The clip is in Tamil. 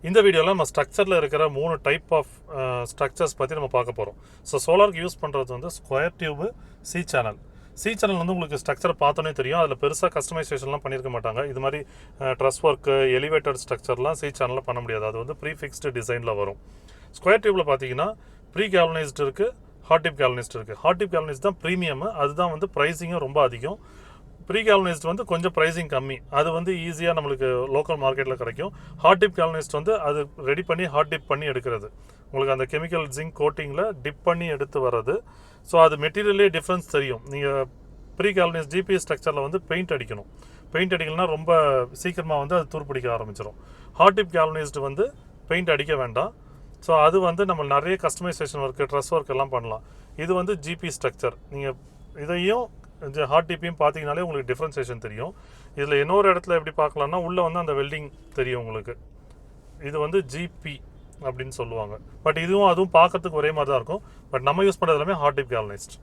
இந்த வீடியோவில் நம்ம ஸ்ட்ரக்சரில் இருக்கிற 3 டைப் ஆஃப் ஸ்ட்ரக்சர்ஸ் பற்றி நம்ம பார்க்க போகிறோம். ஸோ சோலாருக்கு யூஸ் பண்ணுறது வந்து square tube, C channel. C channel வந்து உங்களுக்கு ஸ்ட்ரக்சர் பார்த்தோன்னே தெரியும். அதில் பெருசாக கஸ்டமைசேஷன்லாம் பண்ணியிருக்க மாட்டாங்க. இது மாதிரி ட்ரஸ் ஒர்க்கு, எலிவேட்டட் ஸ்ட்ரக்சர்லாம் சி சேனலில் பண்ண முடியாது. அது வந்து ப்ரீஃபிக்ஸ்டு டிசைனில் வரும். ஸ்கொயர் டியூப்பில் பார்த்தீங்கன்னா ப்ரீ கேல்வனைஸ்டு இருக்குது, ஹாட் டிப் கேல்வனைஸ்டு இருக்குது. ஹாட் டிப் கேல்வனைஸ்டு தான் ப்ரீமியம், அதுதான் வந்து ப்ரைஸிங்கும் ரொம்ப அதிகம். ப்ரீ கேல்வனைஸ்டு வந்து கொஞ்சம் ப்ரைஸிங் கம்மி, அது வந்து ஈஸியாக நம்மளுக்கு லோக்கல் மார்க்கெட்டில் கிடைக்கும். ஹாட் டிப் கேல்வனைஸ்டு வந்து அது ரெடி பண்ணி ஹாட் டிப் பண்ணி எடுக்கிறது, உங்களுக்கு அந்த கெமிக்கல் ஜிங்க் கோட்டிங்கில் டிப் பண்ணி எடுத்து வர்றது. ஸோ அது மெட்டீரியலே டிஃப்ரென்ஸ் தெரியும். நீங்கள் ப்ரீ கேல்வனைஸ்டு ஜிபிஎஸ் ஸ்ட்ரக்சரில் வந்து பெயிண்ட் அடிக்கணும். பெயிண்ட் அடிக்கலனா ரொம்ப சீக்கிரமாக வந்து அது தூர்பிடிக்க ஆரம்பிச்சிடும். ஹாட் டிப் கேல்வனைஸ்டு வந்து பெயிண்ட் அடிக்க வேண்டாம். ஸோ அது வந்து நம்ம நிறைய கஸ்டமைசேஷன் ஒர்க்கு, ட்ரெஸ் ஒர்க் எல்லாம் பண்ணலாம். இது வந்து ஜிபி ஸ்ட்ரக்சர். நீங்கள் இதையும் ஹாட் டிப்பையும் பார்த்தீங்கனாலே உங்களுக்கு டிஃப்ரென்சேஷன் தெரியும். இதில் இன்னொரு இடத்துல எப்படி பார்க்கலாம்னா, உள்ளே வந்து அந்த வெல்டிங் தெரியும் உங்களுக்கு. இது வந்து ஜிபி அப்படின்னு சொல்லுவாங்க. பட் இதுவும் அதுவும் பார்க்கறதுக்கு ஒரே மாதிரி தான் இருக்கும். பட் நம்ம யூஸ் பண்ணுறது எல்லாமே ஹாட் டிப் கேல்வனைஸ்டு.